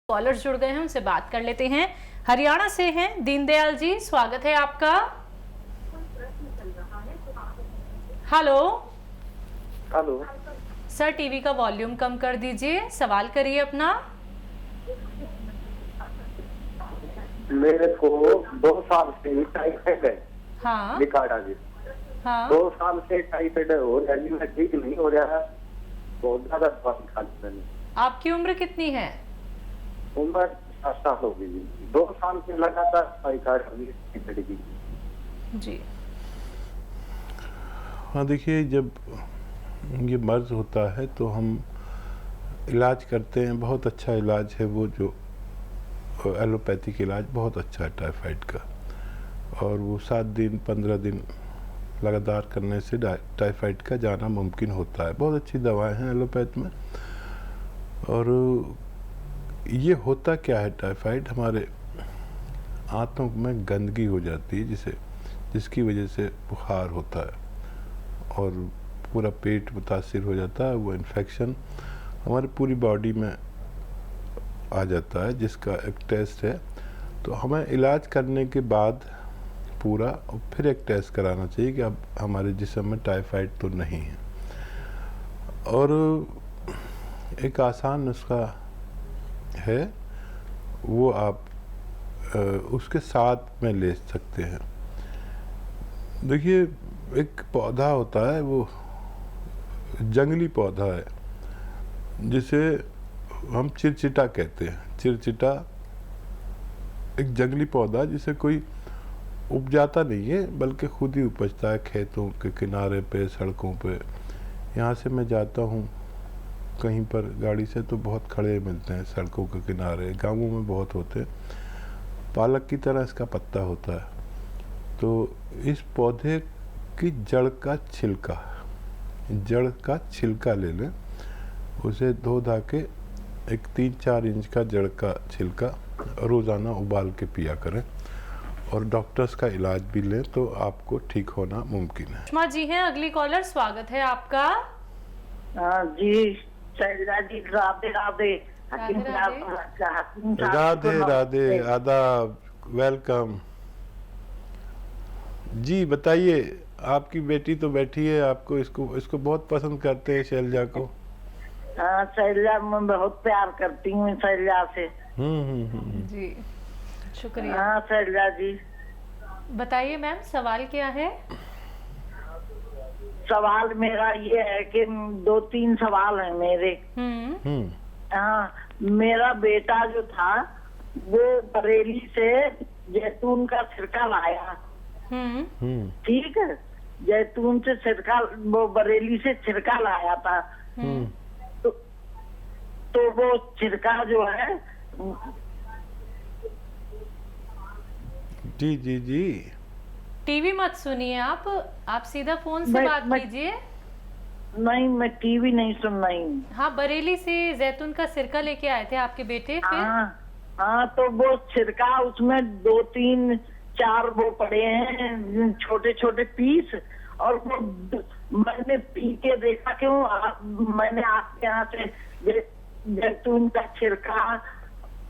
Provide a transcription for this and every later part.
Callers जुड़ गए हैं, उनसे बात कर लेते हैं। हरियाणा से हैं दीनदयाल जी, स्वागत है आपका। हेलो हेलो सर, टीवी का वॉल्यूम कम कर दीजिए, सवाल करिए अपना। मेरे को 2 साल से टाइफाइड है। हाँ निकाड़ा जी। हाँ 2 साल से टाइफाइड हो रहा है, मैं ठीक नहीं हो रहा है, बहुत ज्यादा दवा खा ली मैंने। आपकी उम्र कितनी है? उम्र 7 साल हो गई। 2 साल से लगातार टाइफाइड की। जी हाँ, देखिए, जब ये मर्ज होता है तो हम इलाज करते हैं। बहुत अच्छा इलाज है वो, जो एलोपैथिक इलाज बहुत अच्छा है टाइफाइड का, और वो 7 दिन 15 दिन लगातार करने से टाइफाइड का जाना मुमकिन होता है। बहुत अच्छी दवाएं हैं एलोपैथ में। और ये होता क्या है, टाइफाइड हमारे आंतों में गंदगी हो जाती है जिसकी वजह से बुखार होता है और पूरा पेट मुतासिर हो जाता है। वो इन्फेक्शन हमारी पूरी बॉडी में आ जाता है, जिसका एक टेस्ट है। तो हमें इलाज करने के बाद पूरा और फिर एक टेस्ट कराना चाहिए कि अब हमारे जिस्म में टाइफाइड तो नहीं है। और एक आसान नुस्खा है, वो आप उसके साथ में ले सकते हैं। देखिए, एक पौधा होता है, वो जंगली पौधा है जिसे हम चिरचिटा कहते हैं। चिरचिटा एक जंगली पौधा जिसे कोई उपजाता नहीं है, बल्कि खुद ही उपजता है खेतों के किनारे पे, सड़कों पे। यहाँ से मैं जाता हूँ कहीं पर गाड़ी से तो बहुत खड़े मिलते हैं सड़कों के किनारे, गाँवों में बहुत होते हैं। पालक की तरह इसका पत्ता होता है। तो इस पौधे की जड़ का छिलका ले लें, उसे धो धा के एक 3-4 इंच का जड़ का छिलका रोज़ाना उबाल के पिया करें, और डॉक्टर्स का इलाज भी लें तो आपको ठीक होना मुमकिन है। सुषमा जी हैं अगली कॉलर, स्वागत है आपका। जी शैलजा जी, राधे राधे। राधे राधे, आदाब, वेलकम जी। बताइए, आपकी बेटी तो बैठी है, आपको इसको बहुत पसंद करते हैं, शैलजा को। हाँ शैलजा, मैं बहुत प्यार करती हूँ शैलजा से। जी शुक्रिया। हाँ शैलजा जी, बताइए मैम, सवाल क्या है? सवाल मेरा ये है कि 2-3 सवाल हैं मेरे। हाँ, मेरा बेटा जो था वो बरेली से जैतून का सिरका लाया। ठीक है, जैतून से सिरका, वो बरेली से सिरका लाया था। तो वो सिरका जो है, जी जी जी, टीवी मत सुनिए, आप सीधा फोन से बात कीजिए। नहीं, मैं टीवी नहीं सुन रही हूँ। हाँ, बरेली से जैतून का सिरका लेके आए थे आपके बेटे, फिर? हाँ, तो वो सिरका, उसमें 2-3-4 वो पड़े हैं छोटे छोटे पीस, और वो मैंने पी के देखा कि मैंने आपके यहाँ से जैतून का छिलका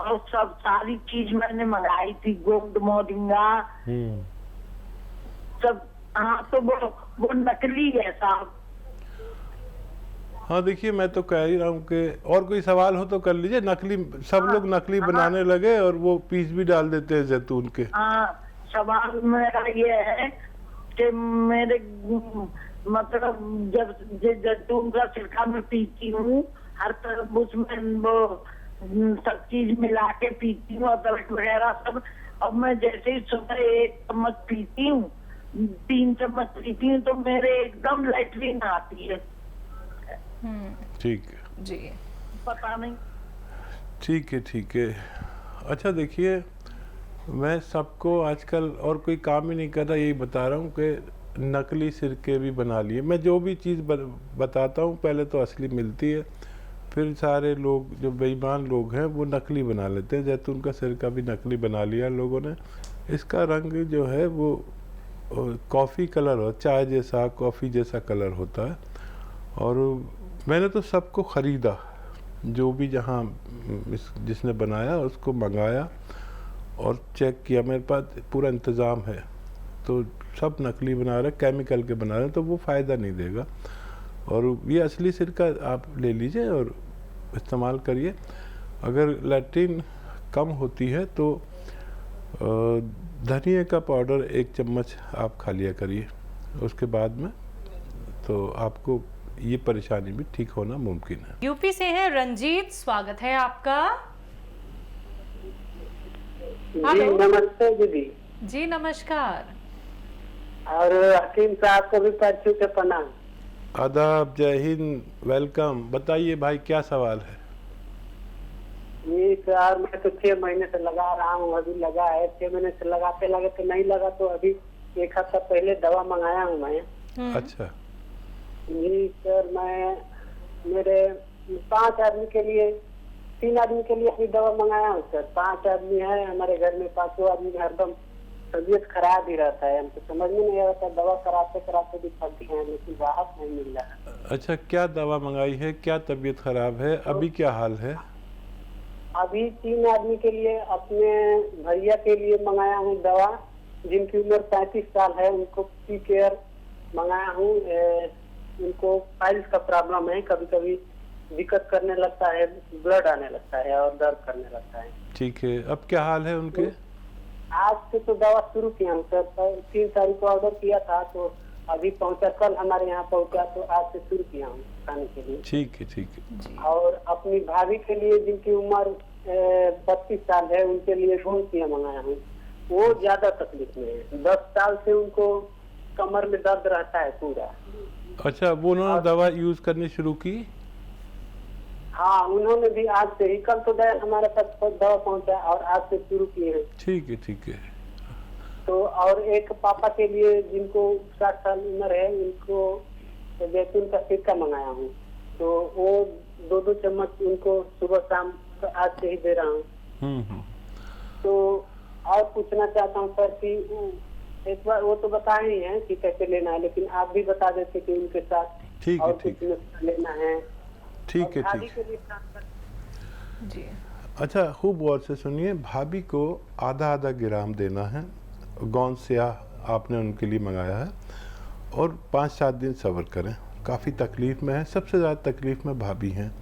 और सब सारी चीज मैंने मंगाई थी, गोंद मोरिंगा सब। हाँ, तो वो नकली है साहब। हाँ, देखिए, मैं तो कह ही रहा हूँ कि और कोई सवाल हो तो कर लीजिए। नकली, सब लोग नकली बनाने लगे और वो पीस भी डाल देते हैं जैतून के। हाँ, सवाल मेरा ये है कि मेरे मतलब जब जैतून का सिरका मैं पीती हूँ, हर तरफ उसमें वो सब चीज मिला के पीती हूँ, अदरक वगैरह सब। अब मैं जैसे ही सुबह 1 चम्मच पीती हूँ, 3 चम्मच पीती हूँ, तो मेरे एकदम लैट्रिन आती है। ठीक है जी, पता नहीं। ठीक है। अच्छा, देखिए, मैं सबको आजकल और कोई काम ही नहीं कर रहा, यही बता रहा हूँ कि नकली सिरके भी बना लिए। मैं जो भी चीज़ बताता हूँ पहले तो असली मिलती है, फिर सारे लोग जो बेईमान लोग हैं वो नकली बना लेते हैं। जैतून का सिरका भी नकली बना लिया लोगों ने। इसका रंग जो है वो कॉफ़ी कलर हो, चाय जैसा, कॉफ़ी जैसा कलर होता है। और मैंने तो सबको ख़रीदा, जो भी जहाँ जिसने बनाया उसको मंगाया और चेक किया, मेरे पास पूरा इंतज़ाम है, तो सब नकली बना रहे, केमिकल के बना रहे हैं, तो वो फ़ायदा नहीं देगा। और ये असली सिरका आप ले लीजिए और इस्तेमाल करिए। अगर लैट्रिन कम होती है तो धनिया का पाउडर 1 चम्मच आप खा लिया करिए उसके बाद में, तो आपको ये परेशानी भी ठीक होना मुमकिन है। यूपी से हैं रंजीत, स्वागत है आपका। जी हेलो। नमस्ते दीदी, जी नमस्कार। और हकीम साहब को भी पैर छू के प्रणाम। आदाब, जय हिंद, वेलकम। बताइए भाई क्या सवाल है? ये सर मैं तो 6 महीने से लगा रहा हूँ, अभी लगा है 6 महीने से, लगाते लगाते नहीं लगा तो अभी 1 हफ्ता पहले दवा मंगाया हूँ मैं। अच्छा। जी सर, मैं मेरे 5 आदमी के लिए, 3 आदमी के लिए अभी दवा मंगाया हूँ सर। 5 आदमी है हमारे घर में, 5 आदमी का हरदम तबीयत खराब ही रहता है, हमको समझ में नहीं आता, दवा कराते कराते भी थकते हैं लेकिन राहत नहीं मिल रहा है। अच्छा, क्या दवा मंगाई है, क्या तबीयत खराब है, अभी क्या हाल है? अभी 3 आदमी के लिए, अपने भैया के लिए मंगाया हूँ दवा, जिनकी उम्र 35 साल है, उनको पी केयर मंगाया हूँ। उनको पाइल्स का प्रॉब्लम है, कभी कभी दिक्कत करने लगता है, ब्लड आने लगता है और दर्द करने लगता है। ठीक है, अब क्या हाल है उनके? आज से तो दवा शुरू किया हूँ सर, 3 तारीख को ऑर्डर किया था तो अभी पहुंचा, कल हमारे यहाँ पहुंचा, तो आज से शुरू किया हूँ खाने के लिए। ठीक है, ठीक है। और अपनी भाभी के लिए जिनकी उम्र 32 साल है, उनके लिए गोंसिया मंगाया हूँ। वो ज्यादा तकलीफ में है, 10 साल से उनको कमर में दर्द रहता है पूरा। अच्छा, वो उन्होंने दवा यूज करनी शुरू की? हाँ, उन्होंने भी आज से ही, कल तो हमारे पास दवा पहुंचा और आज से शुरू किए हैं। ठीक है, ठीक है। तो और एक पापा के लिए जिनको 60 साल उम्र है, उनको जैतून का सिरका मंगाया हूँ, तो वो 2-2 चम्मच उनको सुबह शाम आज से ही दे रहा हूँ। तो और पूछना चाहता हूँ सर कि एक बार वो तो बता ही है कि कैसे लेना है, लेकिन आप भी बता देते कि उनके साथ ठीक है, और ठीक कुछ नुस्खा लेना है। ठीक है, और ठीक के है। लिए जी अच्छा, खूब गौर से सुनिए। भाभी को आधा ग्राम देना है, गौन स्या आपने उनके लिए मंगाया है, और 5-7 दिन सब्र करें। काफ़ी तकलीफ़ में है, सबसे ज़्यादा तकलीफ़ में भाभी हैं,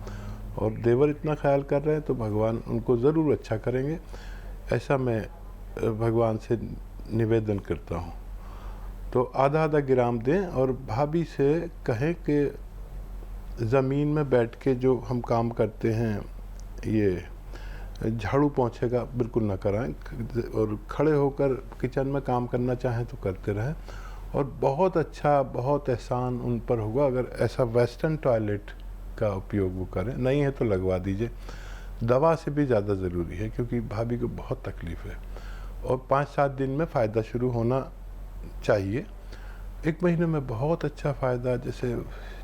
और देवर इतना ख्याल कर रहे हैं तो भगवान उनको ज़रूर अच्छा करेंगे, ऐसा मैं भगवान से निवेदन करता हूँ। तो आधा ग्राम दें और भाभी से कहें कि ज़मीन में बैठ के जो हम काम करते हैं, ये झाड़ू पोंछे का बिल्कुल ना कराएं, और खड़े होकर किचन में काम करना चाहें तो करते रहें। और बहुत अच्छा, बहुत एहसान उन पर होगा अगर ऐसा वेस्टर्न टॉयलेट का उपयोग वो करें, नहीं है तो लगवा दीजिए। दवा से भी ज़्यादा ज़रूरी है क्योंकि भाभी को बहुत तकलीफ़ है, और 5-7 दिन में फ़ायदा शुरू होना चाहिए। 1 महीने में बहुत अच्छा फ़ायदा। जैसे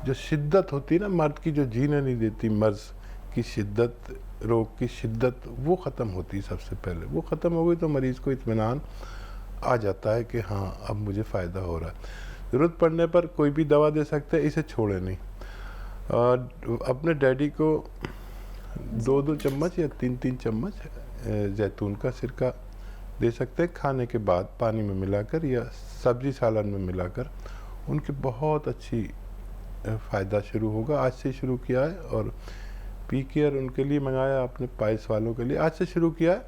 जो शिद्दत होती है ना मर्द की, जो जीने नहीं देती, मर्ज की शिद्दत, रोग की शिद्दत, वो ख़त्म होती है सबसे पहले। वो ख़त्म हो गई तो मरीज़ को इत्मीनान आ जाता है कि हाँ अब मुझे फ़ायदा हो रहा है। ज़रूरत पड़ने पर कोई भी दवा दे सकते हैं, इसे छोड़े नहीं। अपने डैडी को 2-2 चम्मच या 3-3 चम्मच जैतून का सिरका दे सकते हैं, खाने के बाद पानी में मिलाकर या सब्जी सालन में मिलाकर। उनकी बहुत अच्छी फ़ायदा शुरू होगा। आज से शुरू किया है, और पी केयर उनके लिए मंगाया आपने, पाइल्स वालों के लिए आज से शुरू किया है,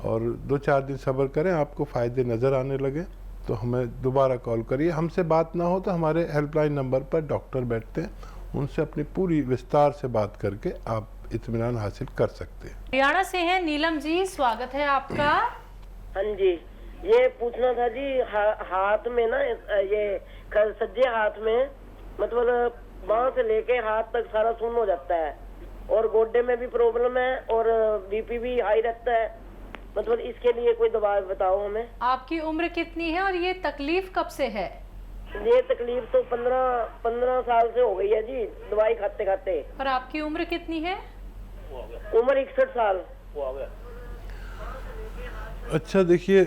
और 2-4 दिन सब्र करें, आपको फ़ायदे नज़र आने लगे तो हमें दोबारा कॉल करिए। हमसे बात ना हो तो हमारे हेल्पलाइन नंबर पर डॉक्टर बैठते हैं, उनसे अपनी पूरी विस्तार से बात करके आप इत्मीनान हासिल कर सकते हैं। हरियाणा से हैं नीलम जी, स्वागत है आपका। हाँ जी, ये पूछना था जी, हाथ में ना ये सज्जे हाथ में, मतलब बांह से लेके हाथ तक सारा सुन्न हो जाता है, और गोड्डे में भी प्रॉब्लम है, और बीपी भी हाई रहता है। मतलब इसके लिए कोई दवा बताओ हमें। आपकी उम्र कितनी है और ये तकलीफ कब से है? ये तकलीफ तो 15 साल से हो गई है जी, दवाई खाते खाते। और आपकी उम्र कितनी है? उम्र 61 साल। अच्छा देखिए,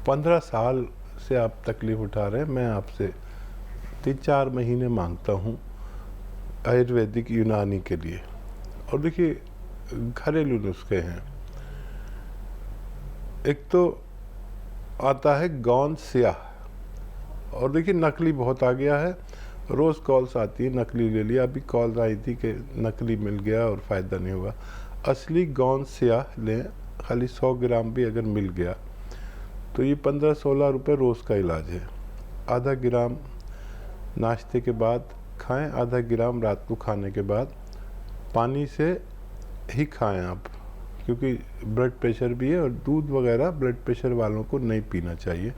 15 साल से आप तकलीफ़ उठा रहे हैं, मैं आपसे 3-4 महीने मांगता हूँ। आयुर्वेदिक यूनानी के लिए। और देखिए घरेलू नुस्खे हैं। एक तो आता है गौंद स्याह, और देखिए नकली बहुत आ गया है, रोज़ कॉल्स आती है नकली ले लिया। अभी कॉल आई थी कि नकली मिल गया और फ़ायदा नहीं हुआ। असली गौंद स्याह लें, खाली 100 ग्राम भी अगर मिल गया तो ये 15-16 रुपये रोज़ का इलाज है। आधा ग्राम नाश्ते के बाद खाएं, आधा ग्राम रात को खाने के बाद। पानी से ही खाएं आप, क्योंकि ब्लड प्रेशर भी है, और दूध वगैरह ब्लड प्रेशर वालों को नहीं पीना चाहिए।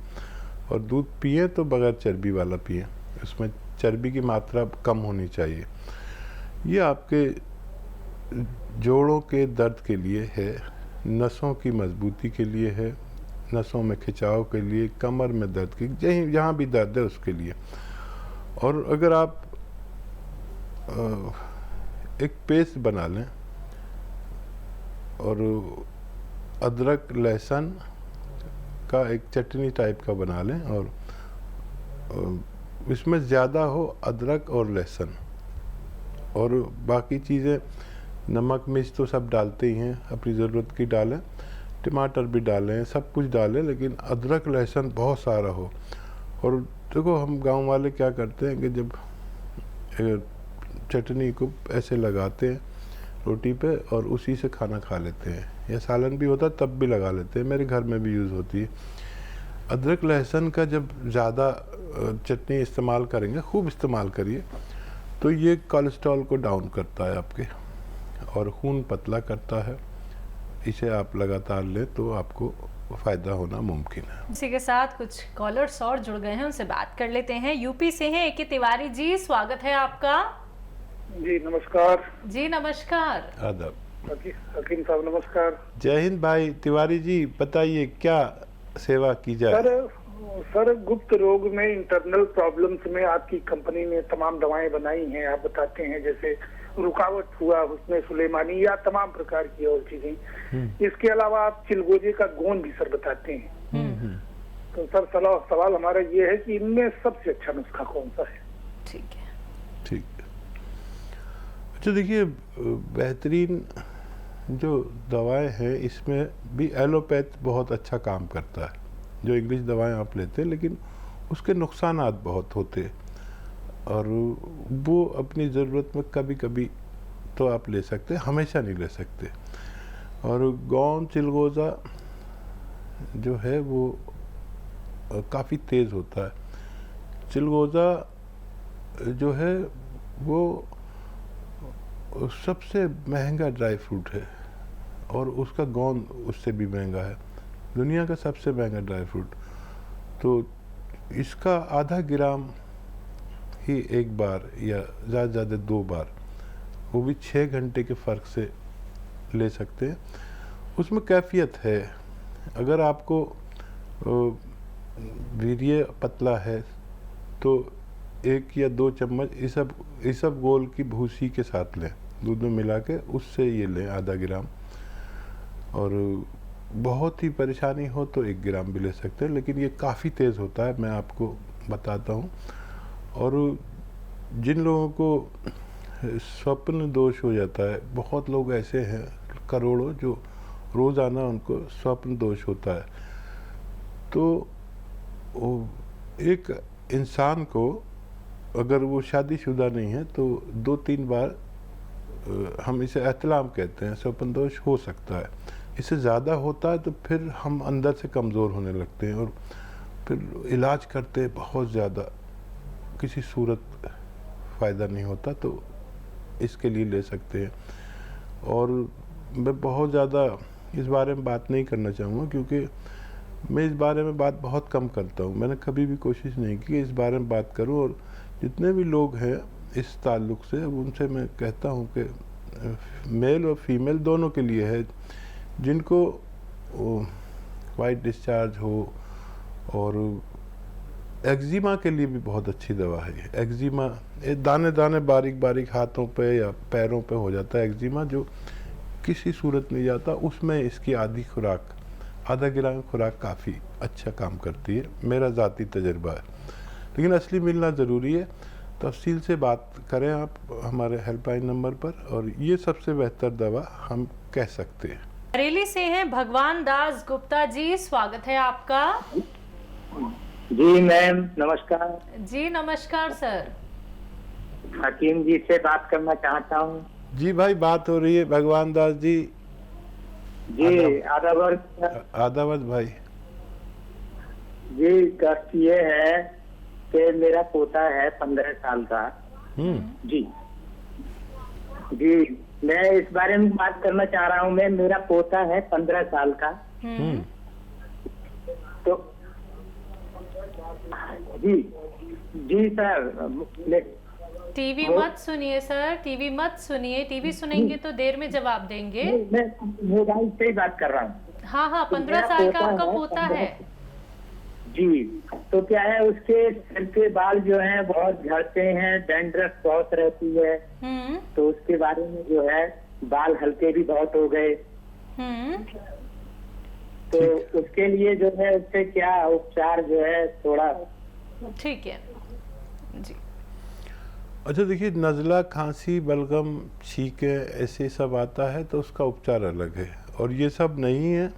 और दूध पिए तो बगैर चर्बी वाला पिए, उसमें चर्बी की मात्रा कम होनी चाहिए। ये आपके जोड़ों के दर्द के लिए है, नसों की मजबूती के लिए है, नसों में खिंचाव के लिए, कमर में दर्द की, जहाँ भी दर्द है उसके लिए। और अगर आप एक पेस्ट बना लें और अदरक लहसुन का एक चटनी टाइप का बना लें, और इसमें ज़्यादा हो अदरक और लहसुन, और बाकी चीज़ें नमक मिर्च तो सब डालते ही हैं, अपनी ज़रूरत की डालें, टमाटर भी डालें, सब कुछ डालें, लेकिन अदरक लहसुन बहुत सारा हो। और देखो हम गांव वाले क्या करते हैं कि जब चटनी को ऐसे लगाते हैं रोटी पे और उसी से खाना खा लेते हैं, या सालन भी होता तब भी लगा लेते हैं, मेरे घर में भी यूज़ होती है। अदरक लहसुन का जब ज़्यादा चटनी इस्तेमाल करेंगे, खूब इस्तेमाल करिए, तो ये कोलेस्ट्रॉल को डाउन करता है आपके, और खून पतला करता है। इसे आप लगातार लें तो आपको फ़ायदा होना मुमकिन है। इसी के साथ कुछ कॉलर्स और जुड़ गए हैं, उनसे बात कर लेते हैं। यूपी से हैं ए.के. तिवारी जी, स्वागत है आपका। जी नमस्कार। जी नमस्कार। आदाब। हकीम साहब नमस्कार। जय हिंद भाई तिवारी जी, बताइए क्या सेवा की जाए। सर गुप्त रोग में, इंटरनल प्रॉब्लम्स में आपकी कंपनी ने तमाम दवाएं बनाई हैं। आप बताते हैं जैसे रुकावट हुआ, हुस्न सुलेमानी, या तमाम प्रकार की और चीजें। इसके अलावा आप चिलगोजे का गोंद भी सर बताते हैं। तो सर सवाल हमारा ये है कि इनमें सबसे अच्छा नुस्खा कौन सा है? ठीक है, ठीक। अच्छा देखिए, बेहतरीन जो दवाएं हैं इसमें भी एलोपैथ बहुत अच्छा काम करता है। जो इंग्लिश दवाएं आप लेते हैं, लेकिन उसके नुकसानात बहुत होते हैं, और वो अपनी ज़रूरत में कभी कभी तो आप ले सकते हैं, हमेशा नहीं ले सकते। और गौंद चिलगोज़ा जो है वो काफ़ी तेज़ होता है। चिलगोज़ा जो है वो सबसे महंगा ड्राई फ्रूट है, और उसका गोंद उससे भी महंगा है, दुनिया का सबसे महंगा ड्राई फ्रूट। तो इसका आधा ग्राम ही एक बार, या ज़्यादा से ज़्यादा 2 बार, वो भी 6 घंटे के फ़र्क से ले सकते हैं। उसमें कैफियत है। अगर आपको वीर्य पतला है तो 1 या 2 चम्मच इसब गोल की भूसी के साथ लें, दूध में मिला के, उससे ये लें आधा ग्राम। और बहुत ही परेशानी हो तो 1 ग्राम भी ले सकते हैं, लेकिन ये काफ़ी तेज़ होता है, मैं आपको बताता हूँ। और जिन लोगों को स्वप्न दोष हो जाता है, बहुत लोग ऐसे हैं करोड़ों जो रोज़ाना उनको स्वप्न दोष होता है, तो एक इंसान को अगर वो शादीशुदा नहीं है तो 2-3 बार, हम इसे एहतलाम कहते हैं, स्वप्न दोष हो सकता है। इससे ज़्यादा होता है तो फिर हम अंदर से कमज़ोर होने लगते हैं, और फिर इलाज करते हैं बहुत ज़्यादा, किसी सूरत फ़ायदा नहीं होता, तो इसके लिए ले सकते हैं। और मैं बहुत ज़्यादा इस बारे में बात नहीं करना चाहूँगा, क्योंकि मैं इस बारे में बात बहुत कम करता हूँ। मैंने कभी भी कोशिश नहीं की इस बारे में बात करूँ, और जितने भी लोग हैं इस ताल्लुक़ से, उनसे मैं कहता हूँ कि मेल और फीमेल दोनों के लिए है, जिनको वाइट डिस्चार्ज हो, और एक्जिमा के लिए भी बहुत अच्छी दवा है ये। एक्जिमा दाने दाने बारीक बारीक हाथों पे या पैरों पे हो जाता है एक्जिमा, जो किसी सूरत नहीं जाता, उसमें इसकी आधी खुराक, आधा ग्राम खुराक काफ़ी अच्छा काम करती है, मेरा ज़ाती तजर्बा है। लेकिन असली मिलना ज़रूरी है। तफसील से बात करें आप हमारे हेल्पलाइन नंबर पर, और ये सबसे बेहतर दवा हम कह सकते हैं। बरेली से हैं भगवान दास गुप्ता जी, स्वागत है आपका। जी मैम नमस्कार। जी नमस्कार सर। हकीम जी से बात करना चाहता हूँ। जी भाई, बात हो रही है भगवान दास जी। जी आदावर आदावत भाई। जी कष्ट ये है कि मेरा पोता है 15 साल का। जी जी मैं इस बारे में बात करना चाह रहा हूँ। मेरा पोता है 15 साल का। तो जी जी सर, टीवी मत सुनिए सर, टीवी मत सुनिए, टीवी सुनेंगे तो देर में जवाब देंगे। मैं मोबाइल से ही बात कर रहा हूँ। हाँ हाँ, 15 साल का आपका पोता है। जी तो क्या है, उसके सिर के बाल जो हैं बहुत झड़ते हैं, डैंड्रफ बहुत रहती है। तो उसके बारे में जो है बाल हल्के भी बहुत हो गए। तो उसके लिए जो है उससे क्या उपचार जो है थोड़ा। ठीक है जी। अच्छा देखिए, नज़ला, खांसी, बलगम, छींके ऐसे सब आता है तो उसका उपचार अलग है, और ये सब नहीं है।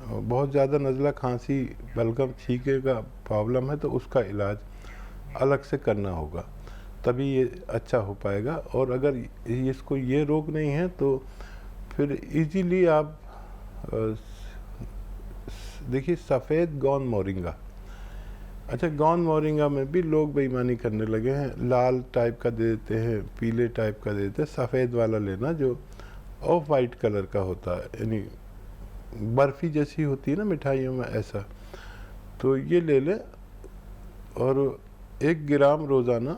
बहुत ज़्यादा नज़ला, खांसी, बलगम, छींके का प्रॉब्लम है तो उसका इलाज अलग से करना होगा, तभी ये अच्छा हो पाएगा। और अगर इसको ये रोग नहीं है तो फिर इजीली आप देखिए सफ़ेद गौन मोरिंगा। अच्छा, गौन मोरिंगा में भी लोग बेईमानी करने लगे हैं, लाल टाइप का दे देते हैं, पीले टाइप का दे देते हैं। सफ़ेद वाला लेना जो ऑफ वाइट कलर का होता है, यानी बर्फ़ी जैसी होती है ना मिठाइयों में, ऐसा। तो ये ले लें और 1 ग्राम रोज़ाना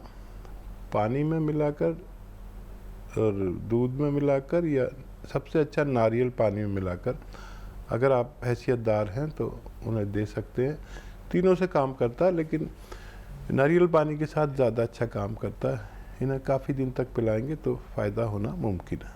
पानी में मिलाकर और दूध में मिलाकर, या सबसे अच्छा नारियल पानी में मिलाकर, अगर आप हैसियतदार हैं तो उन्हें दे सकते हैं। तीनों से काम करता है, लेकिन नारियल पानी के साथ ज़्यादा अच्छा काम करता है। इन्हें काफ़ी दिन तक पिलाएंगे तो फ़ायदा होना मुमकिन है।